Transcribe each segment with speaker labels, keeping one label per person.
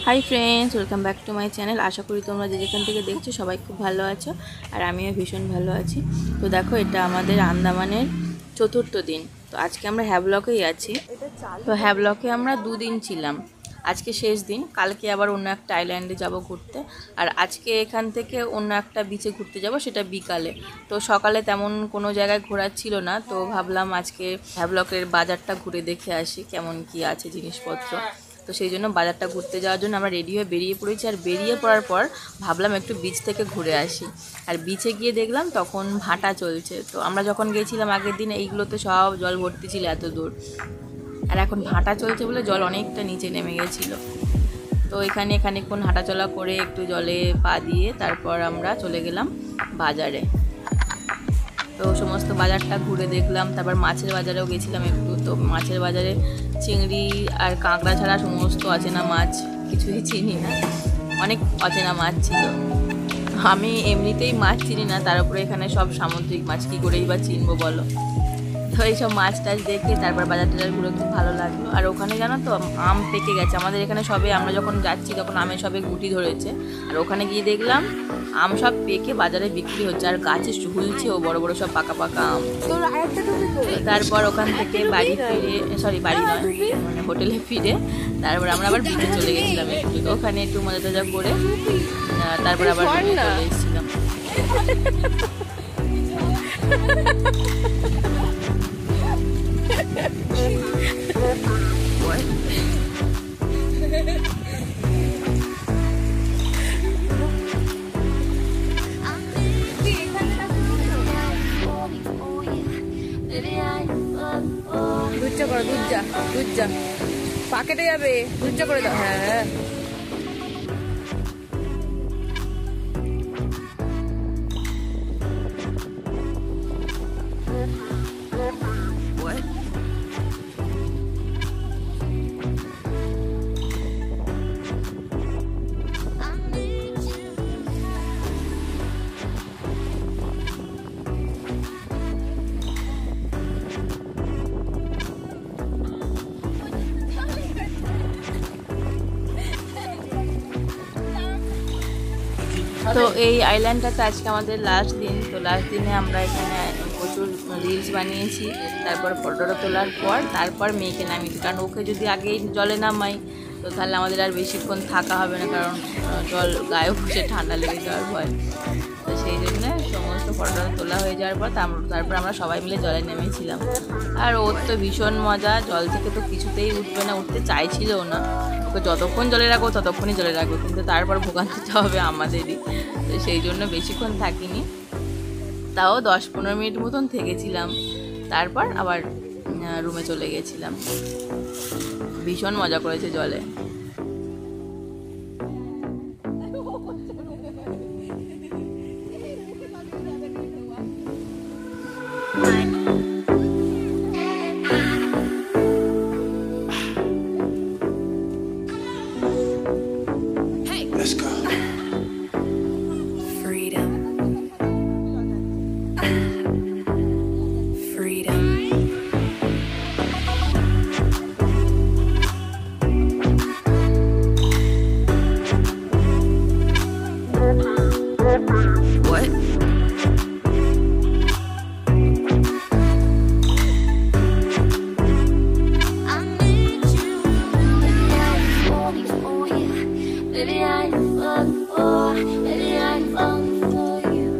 Speaker 1: High friends welcome back to my channel. आशा करी तुम्हारा जेखान থেকে দেখছো সবাই খুব ভালো আছো আর আমিও ভীষণ ভালো আছি। তো দেখো এটা আমাদের আন্দামানের চতুর্থ দিন। তো আজকে আমরা হ্যাভলকেই আছি। তো হ্যাভলকে আমরা দুদিন ছিলাম, আজকে শেষ দিন। কালকে আবার অন্য একটা আইল্যান্ডে যাব ঘুরতে, আর আজকে এখান থেকে অন্য একটা বিচে ঘুরতে যাব, সেটা বিকালে। তো সকালে তেমন কোনো জায়গায় ঘোরার ছিল না, তো ভাবলাম আজকে হ্যাভলকের বাজারটা ঘুরে দেখে আসি কেমন কি আছে জিনিসপত্র। তো সেই জন্য বাজারটা ঘুরতে যাওয়ার জন্য আমরা রেডি হয়ে বেরিয়ে পড়েছি। আর বেরিয়ে পড়ার পর ভাবলাম একটু বিচ থেকে ঘুরে আসি। আর বিচে গিয়ে দেখলাম তখন ভাটা চলছে। তো আমরা যখন গিয়েছিলাম আগের দিন এইগুলোতে সব জল ভর্তি ছিল এত দূর, আর এখন ভাটা চলছে বলে জল অনেকটা নিচে নেমে গেছিলো। তো এখানে খানিকক্ষণ হাঁটাচলা করে একটু জলে পা দিয়ে তারপর আমরা চলে গেলাম বাজারে। তো সমস্ত বাজারটা ঘুরে দেখলাম, তারপর মাছের বাজারেও গেছিলাম একটু। তো মাছের বাজারে চিংড়ি আর কাঁকড়া ছাড়া সমস্ত অচেনা মাছ, কিছুই চিনি না, অনেক অচেনা মাছ ছিল। আমি এমনিতেই মাছ চিনি না, তার উপরে এখানে সব সামুদ্রিক মাছ, কী করেই বা চিনবো বলো। তো এইসব মাছ টাছ দেখে তারপর বাজার টাজারগুলো খুব ভালো লাগলো। আর ওখানে জানো তো আম পেকে গেছে আমাদের এখানে সবে, আমরা যখন যাচ্ছি তখন আমের সবে গুটি ধরেছে। আর ওখানে গিয়ে দেখলাম আম সব পেকে বাজারে বিক্রি হচ্ছে, আর গাছে ঝুলছে ও বড় বড় সব পাকা পাকা আম। তারপর ওখান থেকে বাড়ি নয় মানে হোটেলে ফিরে তারপর আমরা আবার বিচে চলে গেছিলাম একটু। তো ওখানে একটু মজা টজা করে তারপর আবার চলে এসেছিলাম। দুধ যা পাকেটে যাবে, দুধ করে দাও। হ্যাঁ তো এই আইল্যান্ডটাতে আজকে আমাদের লাস্ট দিন। তো লাস্ট দিনে আমরা এখানে প্রচুর রিলস বানিয়েছি। তারপর ফটোটা তোলার পর তারপর মেয়েকে নামিয়েছি, কারণ ওকে যদি আগেই জলে নামাই তো তাহলে আমাদের আর বেশিক্ষণ থাকা হবে না, কারণ জল গায়ে বসে ঠান্ডা লেগে যাওয়ার ভয়। তো সেই জন্য সমস্ত ফটোটা তোলা হয়ে যাওয়ার পর তারপর আমরা সবাই মিলে জলে নেমেছিলাম। আর ওর তো ভীষণ মজা, জল থেকে তো কিছুতেই উঠবে না, উঠতে চাইছিলও না। ওকে যতক্ষণ জলে রাখবো ততক্ষণই জলে রাখবো, কিন্তু তারপর ভোগান্তিতে হবে আমাদেরই। তো সেই জন্য বেশিক্ষণ থাকিনি, তাও 10-15 মিনিট মতন থেকেছিলাম। তারপর আবার রুমে চলে গেছিলাম। ভীষণ মজা করেছে জলে।
Speaker 2: Let's go. Freedom. Freedom. What? I need you. Baby, I'm falling for you. Baby, I'm falling for you. Baby, I'm falling for you.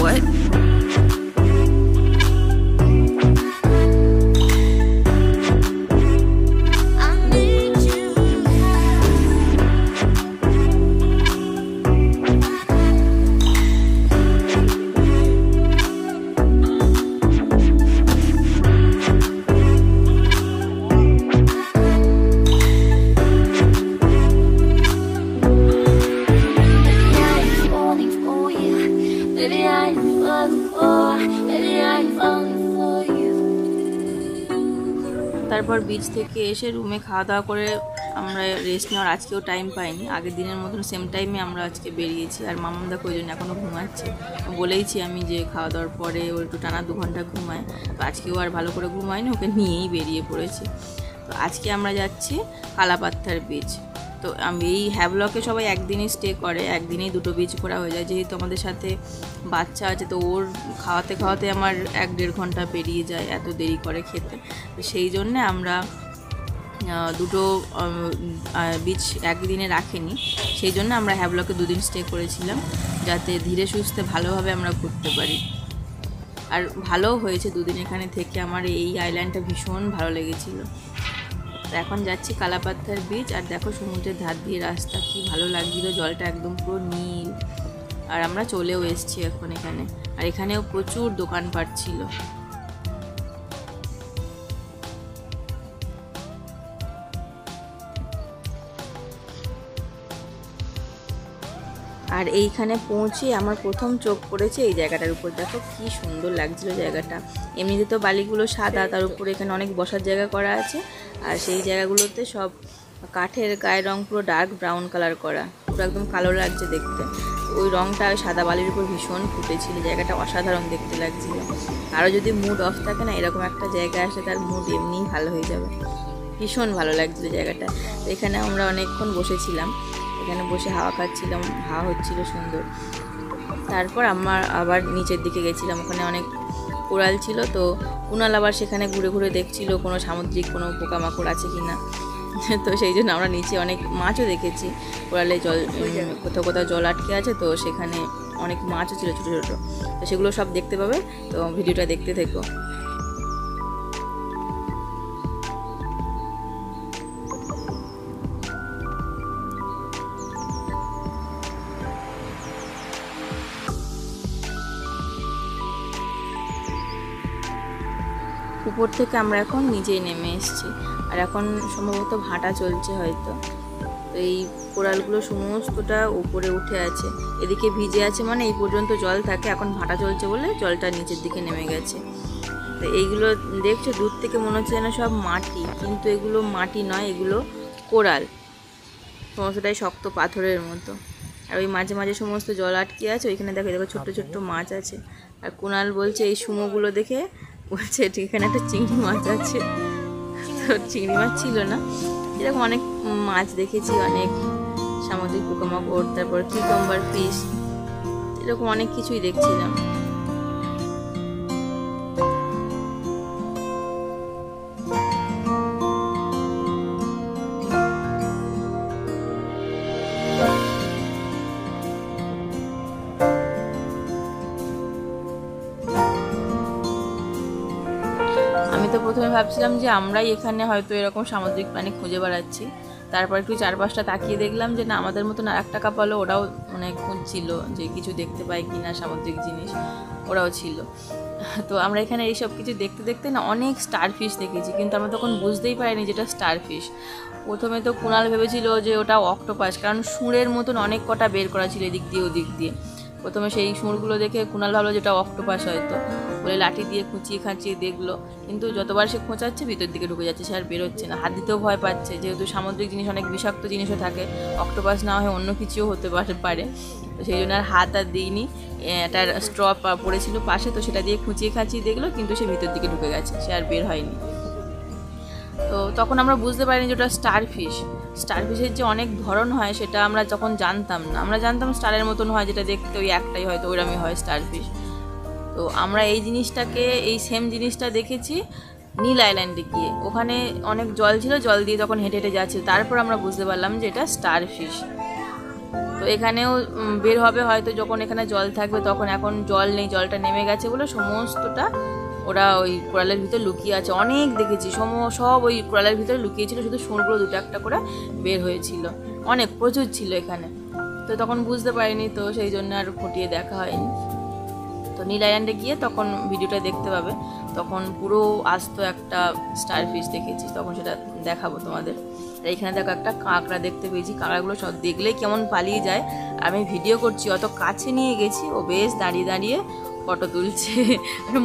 Speaker 2: What? I need you. Baby, I'm falling for you. Baby, I'm falling for you.
Speaker 1: তারপর beach থেকে এসে রুমে খাওয়া দাওয়া করে আমরা rest নেওয়ার আজকেও টাইম পাইনি, আগের দিনের মতন সেম টাইমে আমরা আজকে বেরিয়েছি। আর মামাম দেখো ওই জন্য এখনও ঘুমাচ্ছে। বলেইছি আমি যে খাওয়া দাওয়ার পরে ওর একটু টানা 2 ঘন্টা ঘুমায়, তো আজকেও আর ভালো করে ঘুমায়নি, ওকে নিয়েই বেরিয়ে পড়েছি। তো আজকে আমরা যাচ্ছি কালাপাত্থার বীচ। তো আমি এই হ্যাভলকে সবাই একদিনই স্টে করে, একদিনেই 2টো বীচ ঘোরা হয়ে যায়। যেহেতু আমাদের সাথে বাচ্চা আছে, তো ওর খাওয়াতে খাওয়াতে আমার 1-1.5 ঘন্টা পেরিয়ে যায়, এত দেরি করে খেতে। তো সেই জন্যে আমরা 2টো বীচ একদিনে রাখিনি, সেই জন্য আমরা হ্যাভলকে 2 দিন স্টে করেছিলাম, যাতে ধীরে সুস্থে ভালোভাবে আমরা ঘুরতে পারি। আর ভালোও হয়েছে 2 দিন এখানে থেকে, আমার এই আইল্যান্ডটা ভীষণ ভালো লেগেছিলো। এখন যাচ্ছি কালাপাত্থার বীচ। আর দেখো সমুদ্রের ধার দিয়ে রাস্তা, কি ভালো লাগছিল, জলটা একদম পুরো নীল। আর আমরা চলেও এসেছি এখন এখানে, আর এখানেও প্রচুর দোকানপাট ছিল। আর এইখানে পৌঁছে আমার প্রথম চোখ পড়েছে এই জায়গাটার উপর। দেখো কি সুন্দর লাগছিল জায়গাটা। এমনিতে তো বালিগুলো সাদা, তার উপরে এখানে অনেক বসার জায়গা করা আছে। আর সেই জায়গাগুলোতে সব কাঠের গায়ের রং পুরো ডার্ক ব্রাউন কালার করা, পুরো একদম কালো লাগছে দেখতে। ওই রংটা সাদা বালির উপর ভীষণ ফুটেছিল, জায়গাটা অসাধারণ দেখতে লাগছিল। আরও যদি মুড অফ থাকে না, এরকম একটা জায়গায় আসলে তার মুড এমনিই ভালো হয়ে যাবে। ভীষণ ভালো লাগছিল জায়গাটা। তো এখানে আমরা অনেকক্ষণ বসেছিলাম, এখানে বসে হাওয়া খাচ্ছিলাম, হাওয়া হচ্ছিল সুন্দর। তারপর আমার আবার নিচের দিকে গেছিলাম, ওখানে অনেক কোরাল ছিল। তো কুনাল আবার সেখানে ঘুরে ঘুরে দেখছিল কোনো সামুদ্রিক কোনো পোকামাকড় আছে কি না। তো সেই জন্য আমরা নিচে অনেক মাছও দেখেছি, কোরালে জল কোথাও কোথাও জল আটকে আছে, তো সেখানে অনেক মাছও ছিল ছোটো ছোটো। তো সেগুলো সব দেখতে পাবে, তো ভিডিওটা দেখতে থেকো। উপর থেকে আমরা এখন নিচেই নেমে এসেছি, আর এখন সম্ভবত ভাটা চলছে হয়তো। তো এই কোরালগুলো সমস্তটা উপরে উঠে আছে, এদিকে ভিজে আছে মানে এই পর্যন্ত জল থাকে। এখন ভাটা চলছে বলে জলটা নিচের দিকে নেমে গেছে। তো এইগুলো দেখছো দূর থেকে মনে হচ্ছে যেন সব মাটি, কিন্তু এগুলো মাটি নয়, এগুলো কোরাল, সমস্তটাই শক্ত পাথরের মতো। আর ওই মাঝে মাঝে সমস্ত জল আটকে আছে, ওইখানে দেখো দেখো ছোট্ট ছোট্ট মাছ আছে। আর কুনাল বলছে এই সুমোগুলো দেখে, বলছে এখানে একটা চিংড়ি মাছ আছে। তো চিংড়ি মাছ ছিল না, এরকম অনেক মাছ দেখেছি, অনেক সামুদ্রিক পোকামাকড়, তারপর কিউকাম্বার ফিশ, এরকম অনেক কিছুই দেখছিলাম। আমি তো প্রথমে ভাবছিলাম যে আমরাই এখানে হয়তো এরকম সামুদ্রিক প্রাণী খুঁজে বেড়াচ্ছি। তারপর একটু চারপাশটা তাকিয়ে দেখলাম যে না, আমাদের মতন আর একটা কাপালও ওরাও মানে খুঁজছিল যে কিছু দেখতে পায় কি না সামুদ্রিক জিনিস, ওরাও ছিল। তো আমরা এখানে এইসব কিছু দেখতে দেখতে না অনেক স্টারফিশ দেখেছি, কিন্তু আমরা তখন বুঝতেই পারিনি যেটা স্টারফিশ। প্রথমে তো কুনাল ভেবেছিল যে ওটা অক্টোপাস, কারণ সুরের মতন অনেক কটা বের করা ছিল এদিক দিয়ে ওদিক দিয়ে। প্রথমে সেই সুরগুলো দেখে কুনাল ভাবলো যেটা অক্টোপাস হয়তো, বলে লাঠি দিয়ে খুঁচিয়ে খাঁচিয়ে দেখলো, কিন্তু যতবার সে খোঁচাচ্ছে ভিতর দিকে ঢুকে যাচ্ছে, সে আর বেরোচ্ছে না। হাত দিতেও ভয় পাচ্ছে, যেহেতু সামুদ্রিক জিনিস অনেক বিষাক্ত জিনিসও থাকে, অক্টোপাস না হয়ে অন্য কিছুও হতে পারে। তো সেই জন্য আর হাত আর দিইনি, একটা স্ট্র পড়েছিল পাশে, তো সেটা দিয়ে খুঁচিয়ে খাঁচিয়ে দেখলো, কিন্তু সে ভিতর দিকে ঢুকে গেছে, সে আর বের হয়নি। তো তখন আমরা বুঝতে পারিনি যে ওটা স্টারফিশ। স্টারফিশের যে অনেক ধরন হয় সেটা আমরা তখন জানতাম না, আমরা জানতাম স্টারের মতন হয়, যেটা দেখতে ওই একটাই হয়তো ওইরকমই হয় স্টারফিশ। তো আমরা এই জিনিসটাকে, এই সেম জিনিসটা দেখেছি নীল আইল্যান্ডে গিয়ে, ওখানে অনেক জল ছিল, জল দিয়ে তখন হেঁটে হেঁটে যাচ্ছিল, তারপর আমরা বুঝতে পারলাম যে এটা স্টারফিশ। তো এখানেও বের হবে হয়তো যখন এখানে জল থাকবে, তখন এখন জল নেই, জলটা নেমে গেছে বলে সমস্তটা ওরা ওই কোরালের ভিতর লুকিয়ে আছে। অনেক দেখেছি সব ওই কোরালের ভিতরে লুকিয়েছিল, শুধু সুরগুলো 2-1টা করে বের হয়েছিল, অনেক প্রচুর ছিল এখানে। তো তখন বুঝতে পারিনি, তো সেই জন্য আর খুঁটিয়ে দেখা হয়নি। তো নীল আইল্যান্ডে গিয়ে তখন ভিডিওটা দেখতে পাবে, তখন পুরো আস্ত একটা স্টারফিশ দেখেছি, তখন সেটা দেখাবো তোমাদের। আর এখানে দেখো একটা কাঁকড়া দেখতে পেয়েছি, কাঁকড়াগুলো সব দেখলেই কেমন পালিয়ে যায়। আমি ভিডিও করছি, অত কাছে নিয়ে গেছি, ও বেশ দাঁড়িয়ে দাঁড়িয়ে ফটো তুলছে,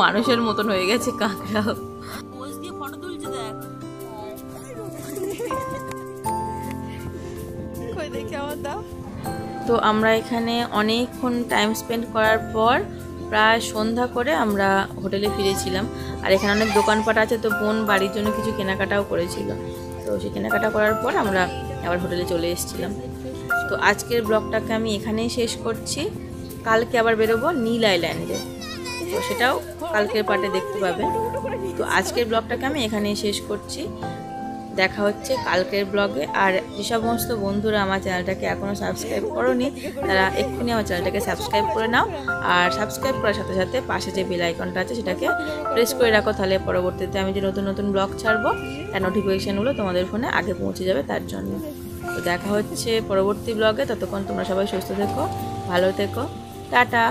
Speaker 1: মানুষের মতন হয়ে গেছে কাঁকড়া, পোজ দিয়ে ফটো তুলছে। দেখ তো আমরা এখানে অনেকক্ষণ টাইম স্পেন্ড করার পর প্রায় সন্ধ্যা করে আমরা হোটেলে ফিরেছিলাম। আর এখানে অনেক দোকানপাট আছে, তো বোন বাড়ির জন্য কিছু কেনাকাটাও করেছিল। তো সেই কেনাকাটা করার পর আমরা আবার হোটেলে চলে এসেছিলাম। তো আজকের ব্লগটাকে আমি এখানেই শেষ করছি। কালকে আবার বেরোবো নীল আইল্যান্ডে, তো সেটাও কালকের পার্টে দেখতে পাবে। তো আজকের ব্লগটাকে আমি এখানেই শেষ করছি। দেখা হচ্ছে কালকের ব্লগে। আর যে সমস্ত বন্ধুরা আমার চ্যানেলটাকে এখনও সাবস্ক্রাইব করোনি, তারা এক্ষুনি আমার চ্যানেলটাকে সাবস্ক্রাইব করে নাও। আর সাবস্ক্রাইব করার সাথে সাথে পাশে যে বেল আইকনটা আছে সেটাকে প্রেস করে রাখো, তাহলে পরবর্তীতে আমি যে নতুন নতুন ব্লগ ছাড়বো তার নোটিফিকেশানগুলো তোমাদের ফোনে আগে পৌঁছে যাবে তার জন্য। তো দেখা হচ্ছে পরবর্তী ব্লগে। ততক্ষণ তোমরা সবাই সুস্থ থেকো, ভালো থেকো, টাটা।